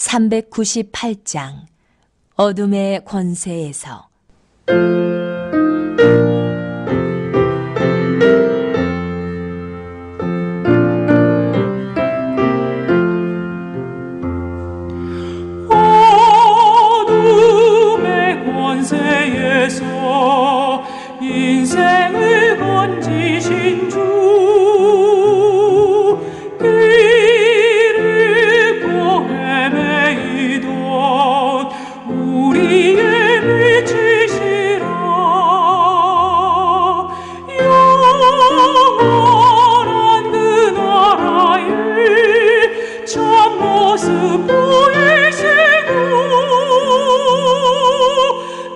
398장 어둠의 권세에서. 어둠의 권세에서 인생을 건지신 주, 길을 헤매이던 우리의 빛이시라. 영원한 그 나라의 참모습 보이시고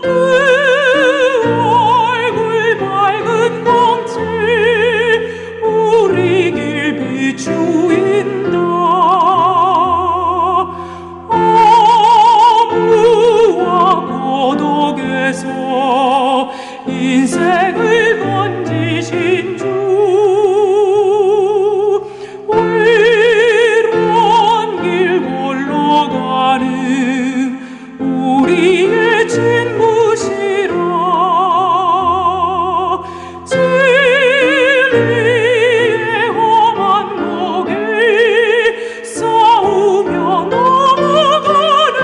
그 얼굴 밝은 광채 우리 길 비추인다. 암무와 고독에서 인생을 건지신 주, 외로운 길 걸러가는 우리의 친구시라. 진리의 험한 목에 싸우며 넘어가는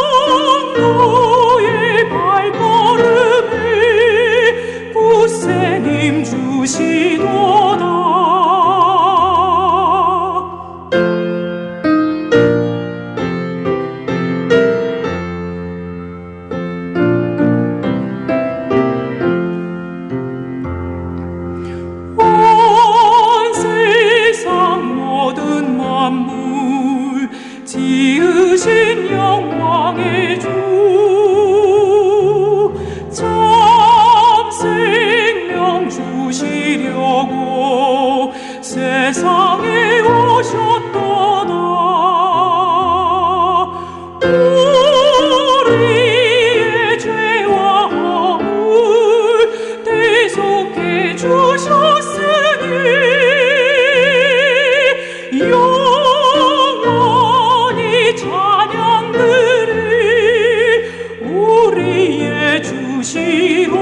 성도의 발걸음에 굳세님 주시도다. 온 세상 모든 만물 지으신 영광의 주, 참 생명 주시려고 세상에 오셨도다. 우리의 죄와 허물 대속해 주셨으니 영원히 찬양들이 우리의 주시로다.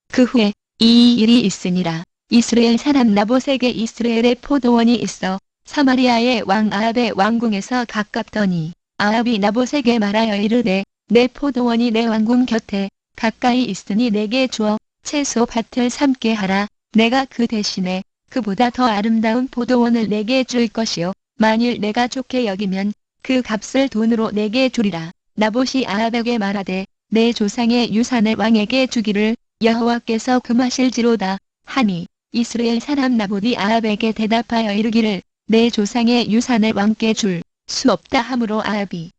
그 후에 이 일이 있으니라. 이스라엘 사람 나봇에게 이스라엘의 포도원이 있어 사마리아의 왕 아합의 왕궁에서 가깝더니 아합이 나봇에게 말하여 이르되, 내 포도원이 내 왕궁 곁에 가까이 있으니 내게 주어 채소 밭을 삼게 하라. 내가 그 대신에 그보다 더 아름다운 포도원을 내게 줄 것이요, 만일 내가 좋게 여기면 그 값을 돈으로 내게 주리라. 나봇이 아합에게 말하되, 내 조상의 유산을 왕에게 주기를 여호와께서 금하실지로다 하니, 이스라엘 사람 나봇이 아합에게 대답하여 이르기를, 내 조상의 유산을 왕께 줄 수 없다 하므로 아합이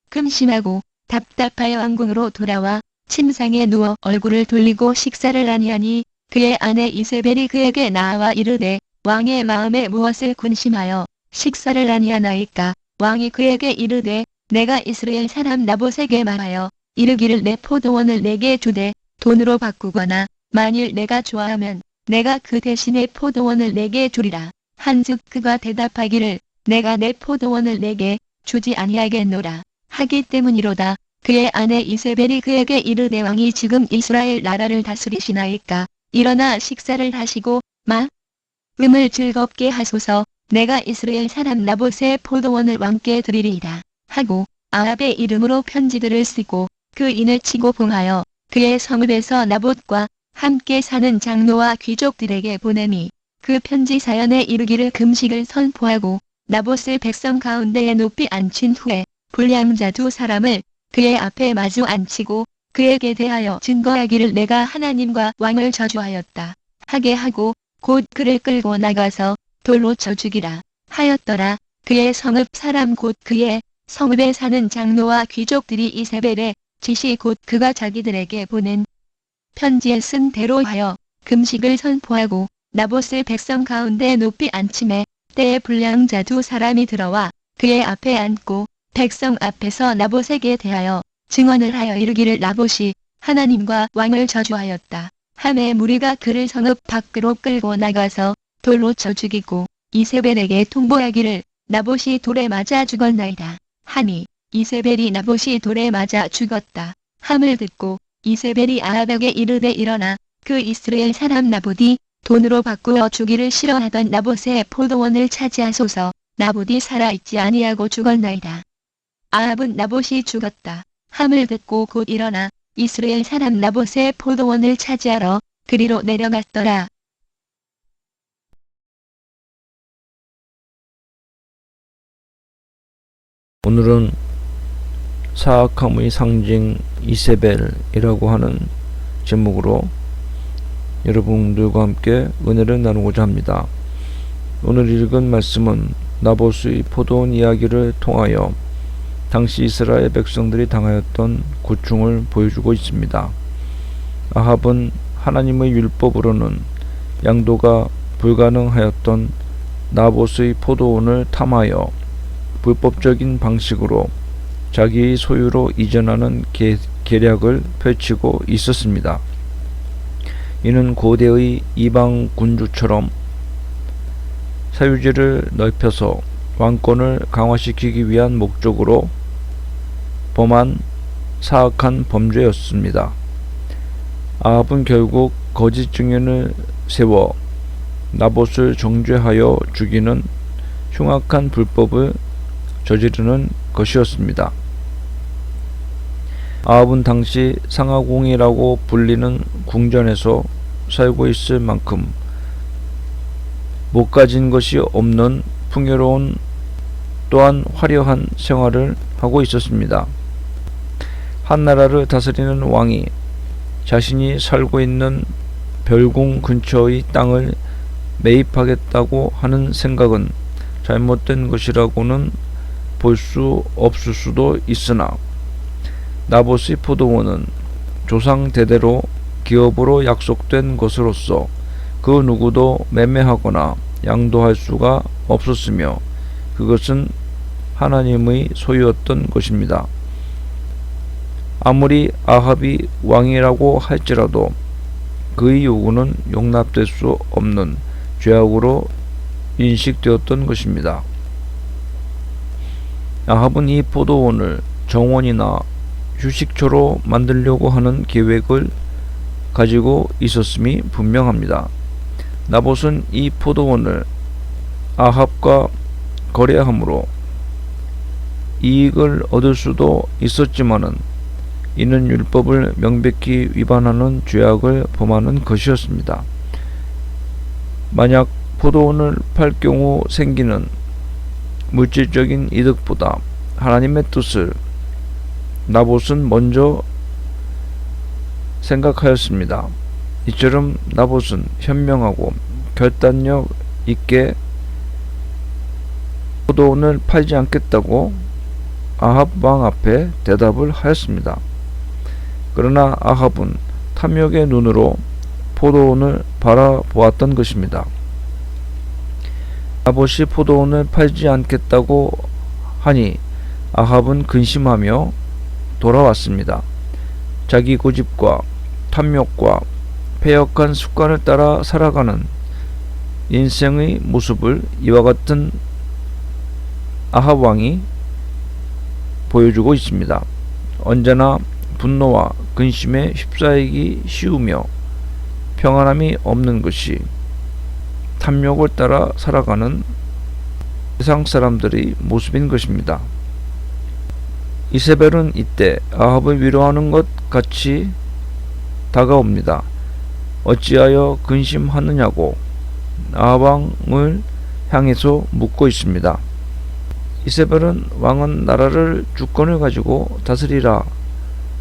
금심하고 답답하여 왕궁으로 돌아와 침상에 누워 얼굴을 돌리고 식사를 아니하니, 그의 아내 이세벨이 그에게 나와 이르되 왕의 마음에 무엇을 근심하여 식사를 아니하나이까. 왕이 그에게 이르되 내가 이스라엘 사람 나봇에게 말하여 이르기를 내 포도원을 내게 주되 돈으로 바꾸거나 만일 내가 좋아하면 내가 그 대신에 포도원을 내게 주리라. 한즉 그가 대답하기를 내가 내 포도원을 내게 주지 아니하겠노라 하기 때문이로다. 그의 아내 이세벨이 그에게 이르되 왕이 지금 이스라엘 나라를 다스리시나이까. 일어나 식사를 하시고 마음을 즐겁게 하소서. 내가 이스라엘 사람 나봇의 포도원을 왕께 드리리이다 하고 아합의 이름으로 편지들을 쓰고 그 인을 치고 봉하여 그의 성읍에서 나봇과 함께 사는 장로와 귀족들에게 보내니 그 편지 사연에 이르기를 금식을 선포하고 나봇을 백성 가운데에 높이 앉힌 후에 불량자 두 사람을 그의 앞에 마주 앉히고 그에게 대하여 증거하기를 내가 하나님과 왕을 저주하였다 하게 하고 곧 그를 끌고 나가서 돌로 쳐 죽이라 하였더라. 그의 성읍 사람 곧 그의 성읍에 사는 장로와 귀족들이 이세벨의 지시 곧 그가 자기들에게 보낸 편지에 쓴 대로 하여 금식을 선포하고 나봇을 백성 가운데 높이 앉히매 때에 불량자 두 사람이 들어와 그의 앞에 앉고 백성 앞에서 나봇에게 대하여 증언을 하여 이르기를 나봇이 하나님과 왕을 저주하였다 하매 무리가 그를 성읍 밖으로 끌고 나가서 돌로 쳐 죽이고 이세벨에게 통보하기를 나봇이 돌에 맞아 죽었나이다 하니 이세벨이 나봇이 돌에 맞아 죽었다 함을 듣고 이세벨이 아합에게 이르되 일어나 그 이스라엘 사람 나봇이 돈으로 바꾸어 주기를 싫어하던 나봇의 포도원을 차지하소서. 나봇이 살아있지 아니하고 죽었나이다. 아합은 나봇이 죽었다 함을 듣고 곧 일어나 이스라엘 사람 나봇의 포도원을 차지하러 그리로 내려갔더라. 오늘은 사악함의 상징 이세벨이라고 하는 제목으로 여러분들과 함께 은혜를 나누고자 합니다. 오늘 읽은 말씀은 나봇의 포도원 이야기를 통하여 당시 이스라엘 백성들이 당하였던 고충을 보여주고 있습니다. 아합은 하나님의 율법으로는 양도가 불가능하였던 나봇의 포도원을 탐하여 불법적인 방식으로 자기의 소유로 이전하는 계략을 펼치고 있었습니다. 이는 고대의 이방 군주처럼 사유지를 넓혀서 왕권을 강화시키기 위한 목적으로 범한 사악한 범죄였습니다. 아합은 결국 거짓 증인을 세워 나봇을 정죄하여 죽이는 흉악한 불법을 저지르는 것이었습니다. 아합은 당시 상하궁이라고 불리는 궁전에서 살고 있을 만큼 못 가진 것이 없는 풍요로운 또한 화려한 생활을 하고 있었습니다. 한 나라를 다스리는 왕이 자신이 살고 있는 별궁 근처의 땅을 매입하겠다고 하는 생각은 잘못된 것이라고는 볼 수 없을 수도 있으나 나봇의 포도원은 조상 대대로 기업으로 약속된 것으로서 그 누구도 매매하거나 양도할 수가 없었으며 그것은 하나님의 소유였던 것입니다. 아무리 아합이 왕이라고 할지라도 그의 요구는 용납될 수 없는 죄악으로 인식되었던 것입니다. 아합은 이 포도원을 정원이나 휴식처로 만들려고 하는 계획을 가지고 있었음이 분명합니다. 나봇은 이 포도원을 아합과 거래함으로 이익을 얻을 수도 있었지만은 이는 율법을 명백히 위반하는 죄악을 범하는 것이었습니다. 만약 포도원을 팔 경우 생기는 물질적인 이득보다 하나님의 뜻을 나봇은 먼저 생각하였습니다. 이처럼 나봇은 현명하고 결단력 있게 포도원을 팔지 않겠다고 아합 왕 앞에 대답을 하였습니다. 그러나 아합은 탐욕의 눈으로 포도원을 바라보았던 것입니다. 나봇이 포도원을 팔지 않겠다고 하니 아합은 근심하며 돌아왔습니다. 자기 고집과 탐욕과 패역한 습관을 따라 살아가는 인생의 모습을 이와 같은 아합 왕이 보여주고 있습니다. 언제나 분노와 근심에 휩싸이기 쉬우며 평안함이 없는 것이 탐욕을 따라 살아가는 세상 사람들의 모습인 것입니다. 이세벨은 이때 아합을 위로하는 것 같이 다가옵니다. 어찌하여 근심하느냐고 아합 왕을 향해서 묻고 있습니다. 이세벨은 왕은 나라를 주권을 가지고 다스리라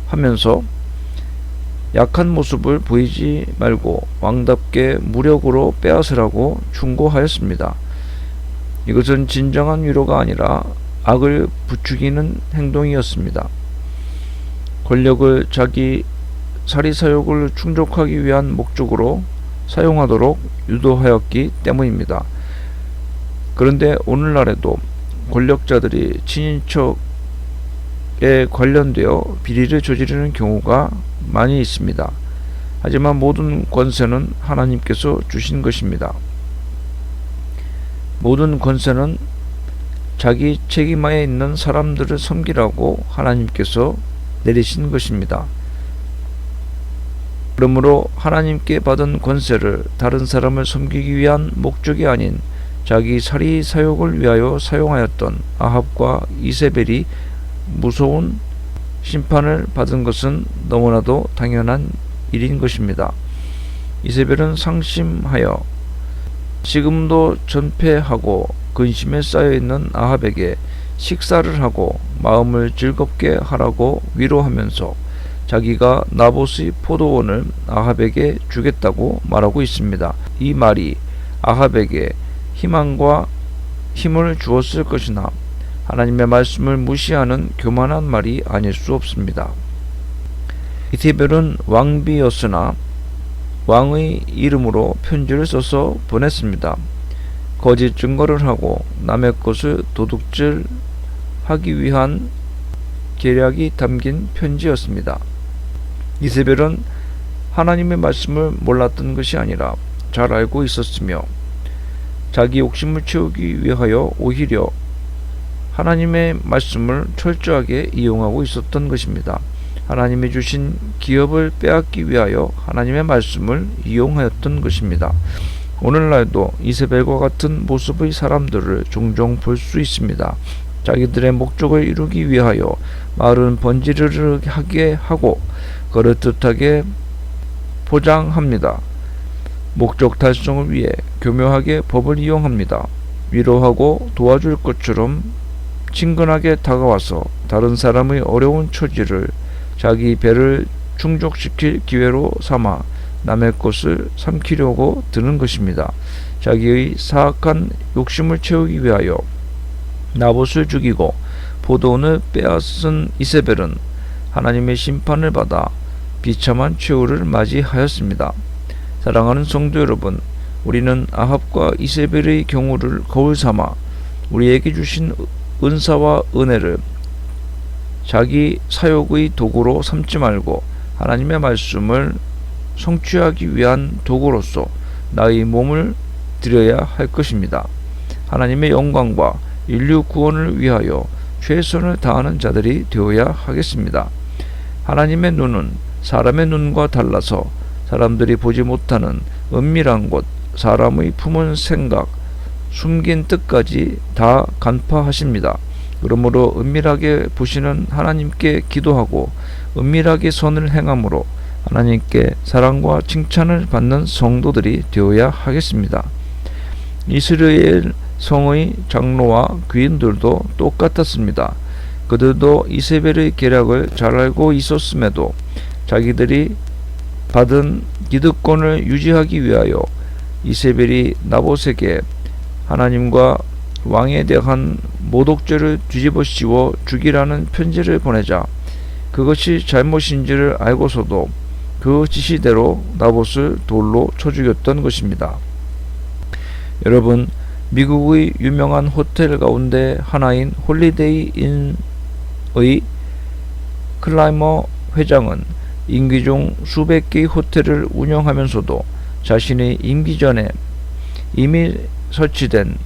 하면서 약한 모습을 보이지 말고 왕답게 무력으로 빼앗으라고 충고하였습니다. 이것은 진정한 위로가 아니라 악을 부추기는 행동이었습니다. 권력을 자기 사리사욕을 충족하기 위한 목적으로 사용하도록 유도하였기 때문입니다. 그런데 오늘날에도 권력자들이 친인척에 관련되어 비리를 저지르는 경우가 많이 있습니다. 하지만 모든 권세는 하나님께서 주신 것입니다. 모든 권세는 자기 책임하에 있는 사람들을 섬기라고 하나님께서 내리신 것입니다. 그러므로 하나님께 받은 권세를 다른 사람을 섬기기 위한 목적이 아닌 자기 사리사욕을 위하여 사용하였던 아합과 이세벨이 무서운 심판을 받은 것은 너무나도 당연한 일인 것입니다. 이세벨은 상심하여 지금도 전폐하고 근심에 쌓여있는 아합에게 식사를 하고 마음을 즐겁게 하라고 위로하면서 자기가 나봇의 포도원을 아합에게 주겠다고 말하고 있습니다. 이 말이 아합에게 희망과 힘을 주었을 것이나 하나님의 말씀을 무시하는 교만한 말이 아닐 수 없습니다. 이세벨은 왕비였으나 왕의 이름으로 편지를 써서 보냈습니다. 거짓 증거를 하고 남의 것을 도둑질하기 위한 계략이 담긴 편지였습니다. 이세벨은 하나님의 말씀을 몰랐던 것이 아니라 잘 알고 있었으며 자기 욕심을 채우기 위하여 오히려 하나님의 말씀을 철저하게 이용하고 있었던 것입니다. 하나님이 주신 기업을 빼앗기 위하여 하나님의 말씀을 이용하였던 것입니다. 오늘날도 이세벨과 같은 모습의 사람들을 종종 볼 수 있습니다. 자기들의 목적을 이루기 위하여 말은 번지르르하게 하고 그럴듯하게 포장합니다. 목적 달성을 위해 교묘하게 법을 이용합니다. 위로하고 도와줄 것처럼 친근하게 다가와서 다른 사람의 어려운 처지를 자기 배를 충족시킬 기회로 삼아 남의 것을 삼키려고 드는 것입니다. 자기의 사악한 욕심을 채우기 위하여 나봇을 죽이고 포도원을 빼앗은 이세벨은 하나님의 심판을 받아 비참한 최후를 맞이하였습니다. 사랑하는 성도 여러분, 우리는 아합과 이세벨의 경우를 거울 삼아 우리에게 주신 은사와 은혜를 자기 사욕의 도구로 삼지 말고 하나님의 말씀을 성취하기 위한 도구로서 나의 몸을 드려야 할 것입니다. 하나님의 영광과 인류 구원을 위하여 최선을 다하는 자들이 되어야 하겠습니다. 하나님의 눈은 사람의 눈과 달라서 사람들이 보지 못하는 은밀한 곳, 사람의 품은 생각, 숨긴 뜻까지 다 간파하십니다. 그러므로 은밀하게 보시는 하나님께 기도하고 은밀하게 선을 행함으로 하나님께 사랑과 칭찬을 받는 성도들이 되어야 하겠습니다. 이스라엘 성의 장로와 귀인들도 똑같았습니다. 그들도 이세벨의 계략을 잘 알고 있었음에도 자기들이 받은 기득권을 유지하기 위하여 이세벨이 나봇에게 하나님과 왕에 대한 모독죄를 뒤집어 씌워 죽이라는 편지를 보내자 그것이 잘못인지를 알고서도 그 지시대로 나봇을 돌로 쳐 죽였던 것입니다. 여러분, 미국의 유명한 호텔 가운데 하나인 홀리데이 인의 클라이머 회장은 임기 중 수백 개의 호텔을 운영하면서도 자신의 임기 전에 이미 설치된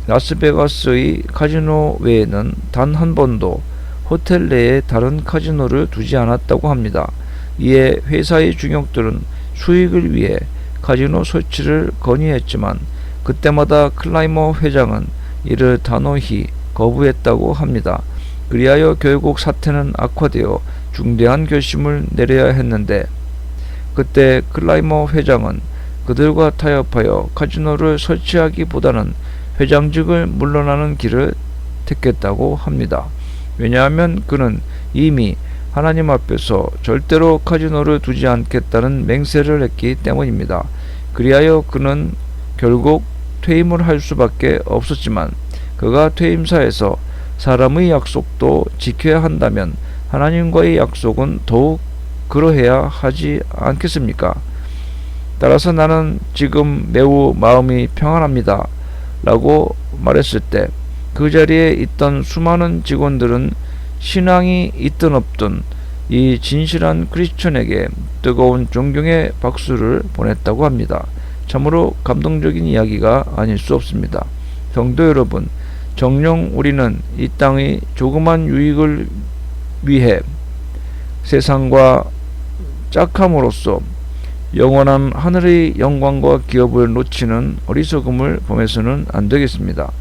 라스베가스의 카지노 외에는 단 한 번도 호텔 내에 다른 카지노를 두지 않았다고 합니다. 이에 회사의 중역들은 수익을 위해 카지노 설치를 건의했지만 그때마다 클라이머 회장은 이를 단호히 거부했다고 합니다. 그리하여 결국 사태는 악화되어 중대한 결심을 내려야 했는데 그때 클라이머 회장은 그들과 타협하여 카지노를 설치하기보다는 회장직을 물러나는 길을 택했다고 합니다. 왜냐하면 그는 이미 하나님 앞에서 절대로 카지노를 두지 않겠다는 맹세를 했기 때문입니다. 그리하여 그는 결국 퇴임을 할 수밖에 없었지만 그가 퇴임사에서 사람의 약속도 지켜야 한다면 하나님과의 약속은 더욱 그러해야 하지 않겠습니까? 따라서 나는 지금 매우 마음이 평안합니다 라고 말했을 때 그 자리에 있던 수많은 직원들은 신앙이 있든 없든 이 진실한 크리스천에게 뜨거운 존경의 박수를 보냈다고 합니다. 참으로 감동적인 이야기가 아닐 수 없습니다. 성도 여러분, 정녕 우리는 이 땅의 조그만 유익을 위해 세상과 짝함으로써 영원한 하늘의 영광과 기업을 놓치는 어리석음을 범해서는 안 되겠습니다.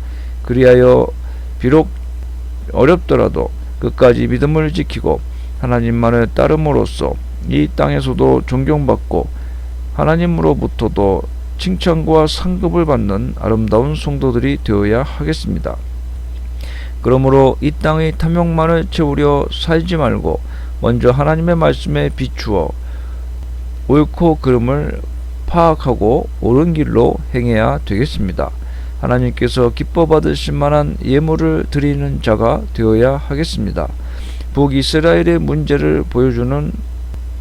그리하여 비록 어렵더라도 끝까지 믿음을 지키고 하나님만을 따름으로써 이 땅에서도 존경받고 하나님으로부터도 칭찬과 상급을 받는 아름다운 성도들이 되어야 하겠습니다. 그러므로 이 땅의 탐욕만을 채우려 살지 말고 먼저 하나님의 말씀에 비추어 옳고 그름을 파악하고 옳은 길로 행해야 되겠습니다. 하나님께서 기뻐 받으실 만한 예물을 드리는 자가 되어야 하겠습니다. 북이스라엘의 문제를 보여주는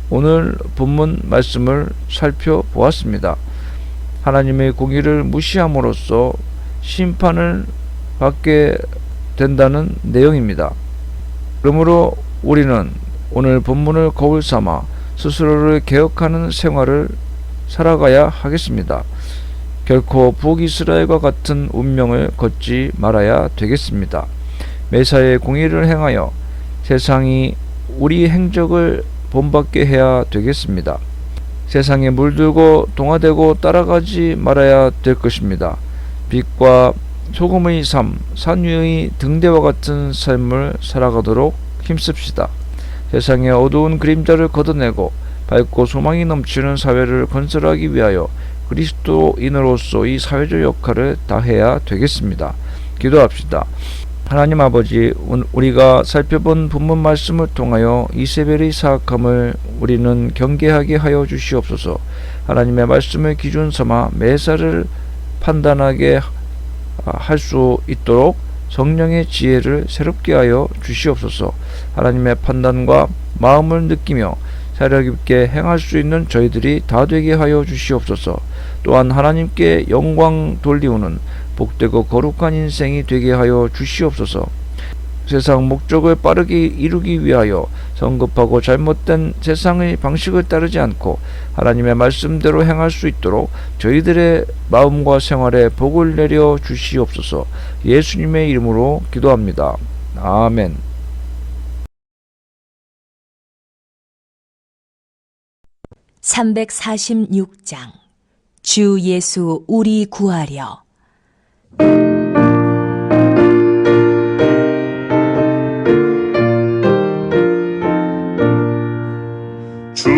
오늘 본문 말씀을 살펴보았습니다. 하나님의 공의를 무시함으로써 심판을 받게 된다는 내용입니다. 그러므로 우리는 오늘 본문을 거울 삼아 스스로를 개혁하는 생활을 살아가야 하겠습니다. 결코 북이스라엘과 같은 운명을 걷지 말아야 되겠습니다. 매사에 공의를 행하여 세상이 우리 행적을 본받게 해야 되겠습니다. 세상에 물들고 동화되고 따라가지 말아야 될 것입니다. 빛과 소금의 삶, 산 위의 등대와 같은 삶을 살아가도록 힘씁시다. 세상의 어두운 그림자를 걷어내고 밝고 소망이 넘치는 사회를 건설하기 위하여 그리스도인으로서 이 사회적 역할을 다해야 되겠습니다. 기도합시다. 하나님 아버지, 우리가 살펴본 본문 말씀을 통하여 이세벨의 사악함을 우리는 경계하게 하여 주시옵소서. 하나님의 말씀을 기준 삼아 매사를 판단하게 할 수 있도록 성령의 지혜를 새롭게 하여 주시옵소서. 하나님의 판단과 마음을 느끼며 사력 있게 행할 수 있는 저희들이 다 되게 하여 주시옵소서. 또한 하나님께 영광 돌리우는 복되고 거룩한 인생이 되게 하여 주시옵소서. 세상 목적을 빠르게 이루기 위하여 성급하고 잘못된 세상의 방식을 따르지 않고 하나님의 말씀대로 행할 수 있도록 저희들의 마음과 생활에 복을 내려 주시옵소서. 예수님의 이름으로 기도합니다. 아멘. (346장) 주 예수 우리 구하려. 주